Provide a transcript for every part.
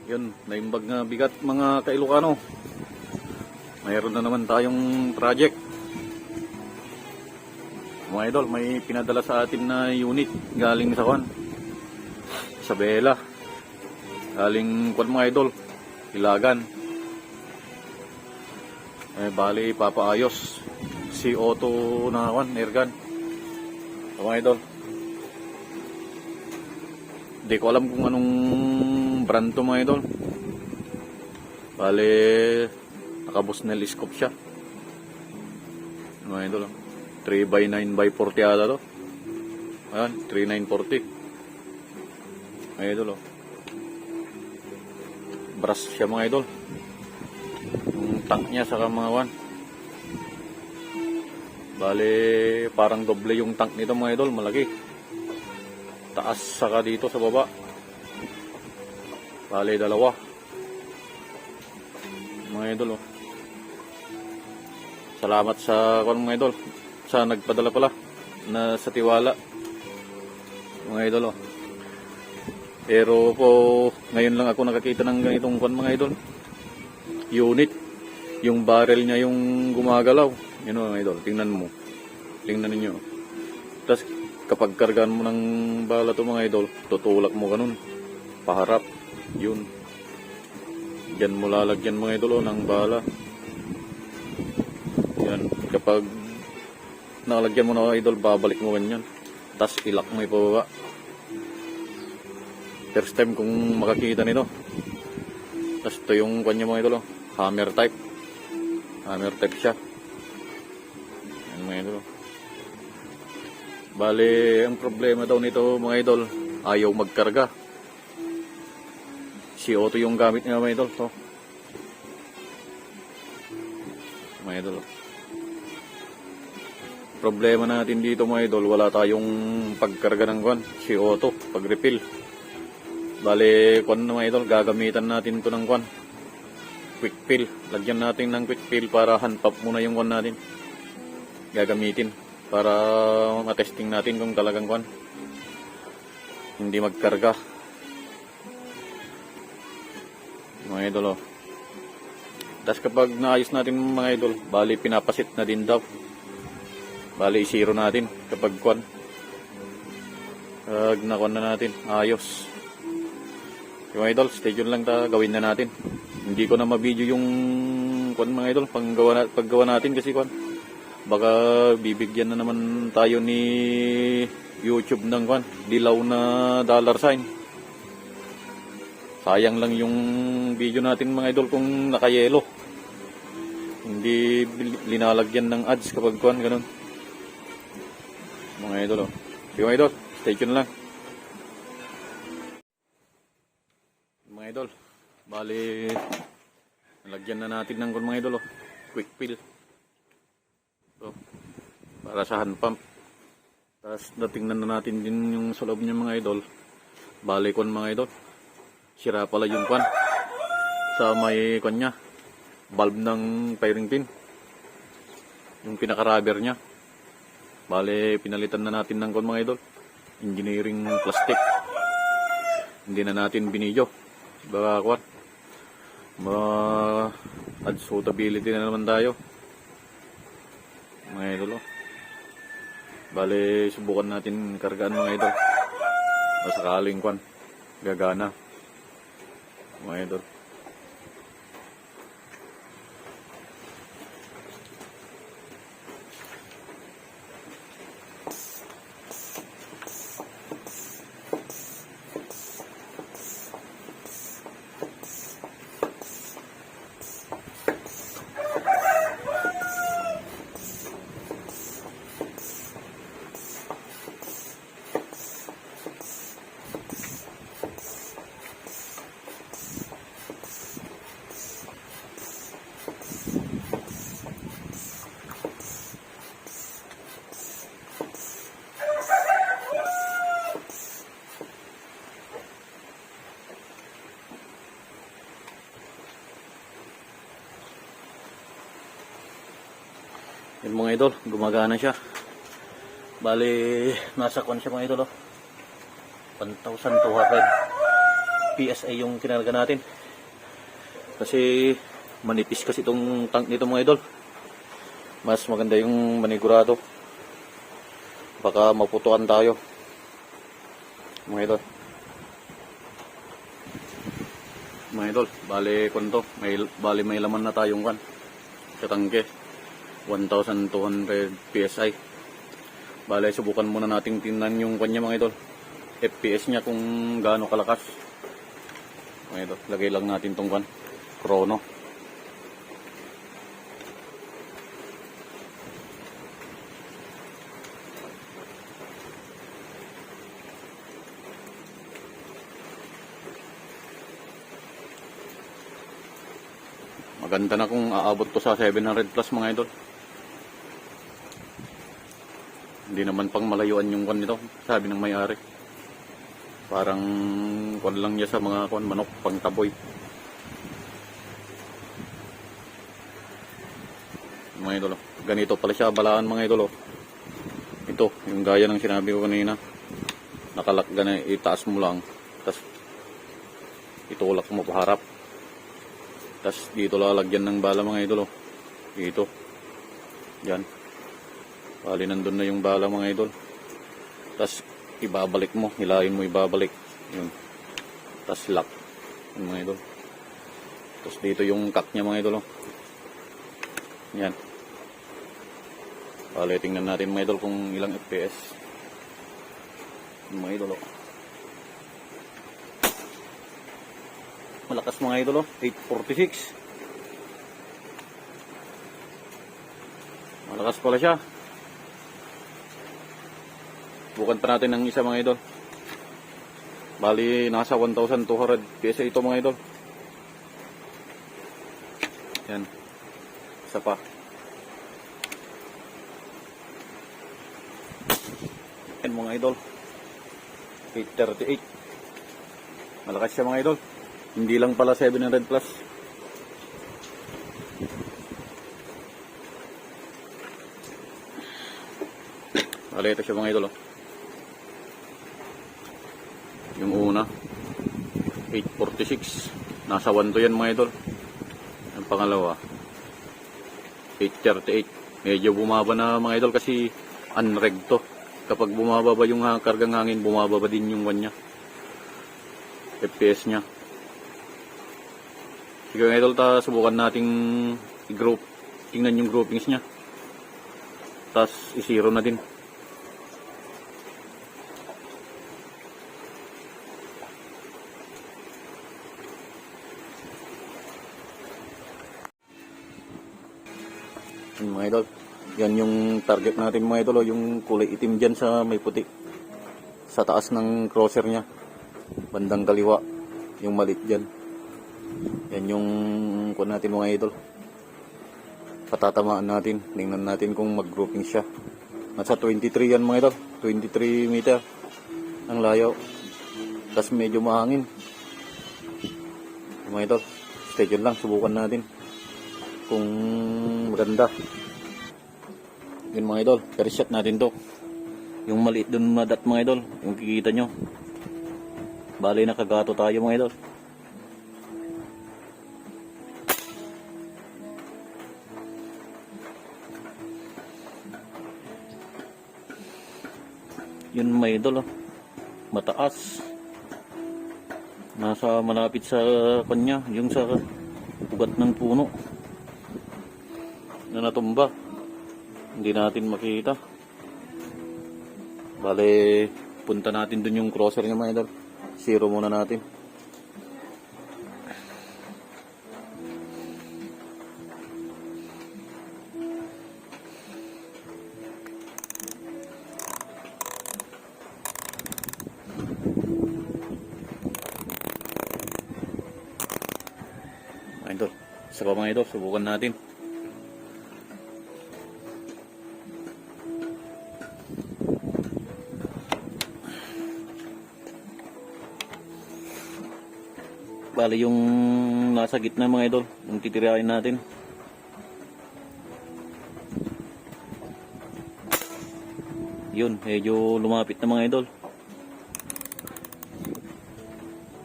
Yun, naimbag na bigat mga ka-Ilocano. Mayroon na naman tayong project. Mga idol, may pinadala sa atin na unit galing sa Isabela. Galing mga idol, Ilagan. Bali papaayos si Otto na airgun. Mga idol, di ko alam kung anong brand to mga idol. Bali naka-Busnell scope siya. Mga idol, 3x9x40 ata to. Ayan, 3940. Mga idol, brass siya mga idol. Yung tank niya saka mga bali parang doble yung tank nito mga idol, malaki. Taas saka dito sa baba. Bali dalawa. Mga idol, salamat sa mga idol, sa nagpadala pala na sa tiwala. Mga idol, pero po ngayon lang ako nakakita ng ganitong mga idol. Unit, yung barrel niya yung gumagalaw. Yun mga idol, tingnan mo. Tingnan niyo. Tapos kapag kargaan mo ng bala to mga idol, tutulak mo ganun paharap. Yun. Diyan mo lalagyan mga idol ng bala. Yan, kapag nakalagyan mo na idol, babalik mo ganyan. Tapos ilak mo ipababa. First time kung makakita nito. Tapos ito yung kanya mga idol, hammer type. Hammer type siya. Yan mga idol. Bali, ang problema daw nito mga idol, ayaw magkarga. Si Otto yung gamit niya mga idol. To. Mga idol. Problema natin dito mga idol, wala tayong pagkarga ng si Otto, pag-refill. Bale, na mga idol, gagamitan natin to ng quick fill. Lagyan natin ng quick fill para hand pump muna yung natin. Gagamitin para matesting natin kung talagang hindi magkarga. Mga idol, tapos kapag naayos natin mga idol, bali pinapasit na din daw. Bali i-zero natin kapag na natin, ayos. Yung idol, stay tuned lang gawin na natin. Hindi ko na ma-video yung mga idol, paggawa natin kasi baka bibigyan na naman tayo ni YouTube ng dilaw na dollar sign. Sayang lang yung video natin mga idol kung nakayelo. Hindi linalagyan ng ads kapag ganun. Mga idol, yung idol, stay tuned lang. Mga idol, bali nalagyan na natin ng mga idol, quick fill. So, para sa hand pump. Tapos natingnan na natin din yung sa loob niya mga idol. Bali mga idol, sira pala yung sa may niya, valve ng firing pin, yung pinaka-rubber niya. Bale, pinalitan na natin ng mga idol, engineering plastic. Hindi na natin binidyo. Baka add suitability na naman tayo. Mga idol, bale, subukan natin kargaan mga idol. Masakaling gagana. Mga idol. Yung mga idol, gumagana siya. Bali, nasa siya mga idol, 1,200. PSI yung kinarga natin. Kasi manipis kasi itong tank nito mga idol. Mas maganda yung manigurado. Baka maputuan tayo mga idol. Mga idol, bali kunto, may laman na tayong kan sa tangke, 1,200 PSI. Bali subukan muna nating tingnan yung kanya mga idol, FPS niya kung gaano kalakas. Mga idol, lagay lang natin tong kan chrono. Maganda na kung aabot to sa 700 plus mga idol. Hindi naman pang malayuan yung kwan nito, sabi ng may-ari. Parang kwan lang niya sa mga kwan, manok, pang taboy. Mga idol, ganito pala siya balaan mga idol. Ito, yung gaya ng sinabi ko kanina. Nakalakga na, itaas mo lang, tapos itulak mo paharap. Tapos dito lalagyan ng bala mga idol. Dito. Yan. Bali nandun na yung bala mga idol. Tapos ibabalik mo. Hilahin mo ibabalik. Yun. Tapos lock. Yun mga idol. Tapos dito yung cock niya mga idol. Yan. Bali tingnan natin mga idol kung ilang FPS. Yun mga idol. Malakas mga idol, 846. Malakas pala siya. Bukan pa natin ng isa mga idol. Bali nasa 1,200 PSI ito mga idol. Yan. Isa pa. Yan mga idol. 838. Malakas siya mga idol. Hindi lang pala 700 plus. Wala ito siya mga idol. Yung una 846. Nasa 1 to yan mga idol. Yung pangalawa 838. Medyo bumaba na mga idol kasi unreg to. Kapag bumaba ba yung kargang hangin, bumaba ba din yung kanya FPS nya. Sige mga idol, subukan nating i-group. Tingnan yung groupings nya. Tapos i-zero na din. Mga idol, yan yung target natin mga idol. Yung kulay itim dyan sa may puti. Sa taas ng crosser nya. Bandang kaliwa. Yung malit dyan. Yan yung kuha natin mga idol. Patatamaan natin. Tingnan natin kung mag-grouping siya. Nasa 23 yan mga idol. 23 meter ang layo. Tapos medyo mahangin. Mga idol, stay dyan lang. Subukan natin kung maganda. Yun mga idol, reset natin to. Yung maliit dun na dot mga idol, yung kikita nyo. Bali nakagato tayo mga idol. Yun mga idol, mataas. Nasa malapit sa kanya, yung sa ugat ng puno na natumba. Hindi natin makita. Bale, punta natin dun yung crosser niya mga idol. Zero muna natin. Mga idol, isa pa mga idol, subukan natin. Bali yung nasa gitna mga idol, yung titirahin natin. Yun, medyo lumapit na mga idol.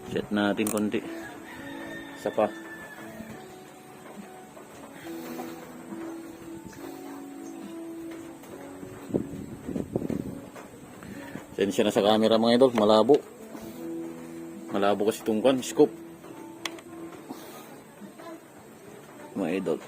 Set natin konti. Isa pa. Sensya na sa camera mga idol, malabo. Malabo kasi itong scope. Mga idol.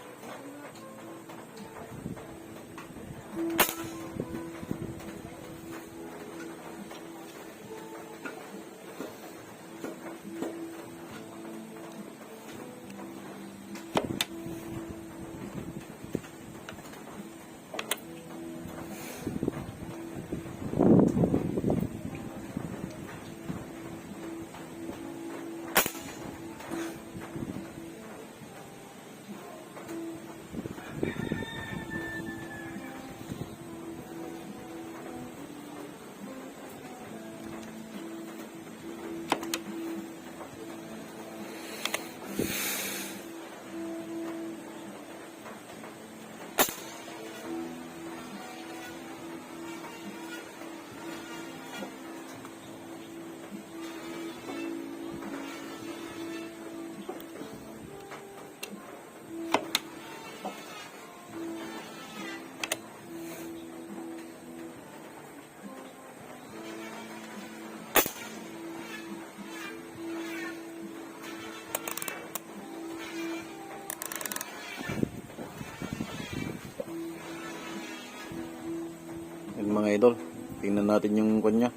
Yan mga idol, tingnan natin yung kanya.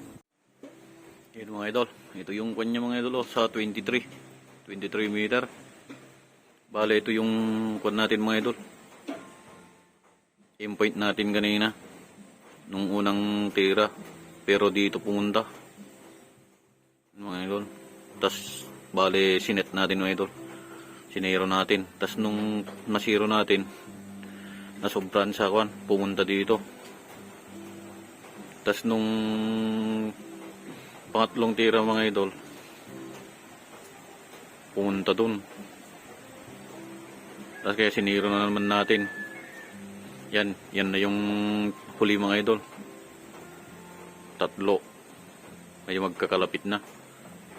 Yan mga idol, ito yung kanya mga idol sa 23 meter. Bale ito yung kwan natin mga idol. Aim point natin kanina nung unang tira, pero dito pumunta mga idol. Tas bale sinet natin mga idol, sinero natin. Tas nung nasiro natin, nasobran sa kwan, pumunta dito. Tas nung pangatlong tira mga idol, pumunta dun. Tas kaya siniro na naman natin. Yan na yung huli mga idol. Tatlo. May magkakalapit na.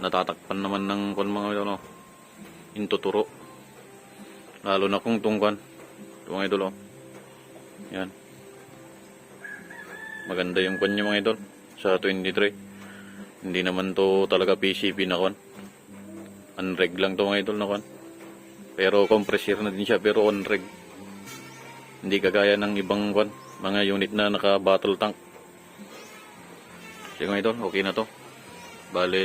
Natatakpan naman ng kwan mga idol, no? Intuturo. Lalo na kung tungkwan. Ito mga idol, oh. Yan. Maganda yung kanya mga idol sa 23. Hindi naman to talaga PCP na kwan. Unreg lang to mga idol na kwan. Pero compressor na din siya, pero on-reg. Hindi kagaya ng ibang kwan, mga unit na naka battle tank. Sige mga idol, okay na to. Bale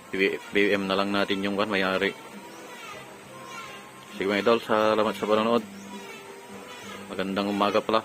PWM na lang natin yung kwan, may-ari. Sige mga idol, salamat sa panonood. Magandang umaga pala.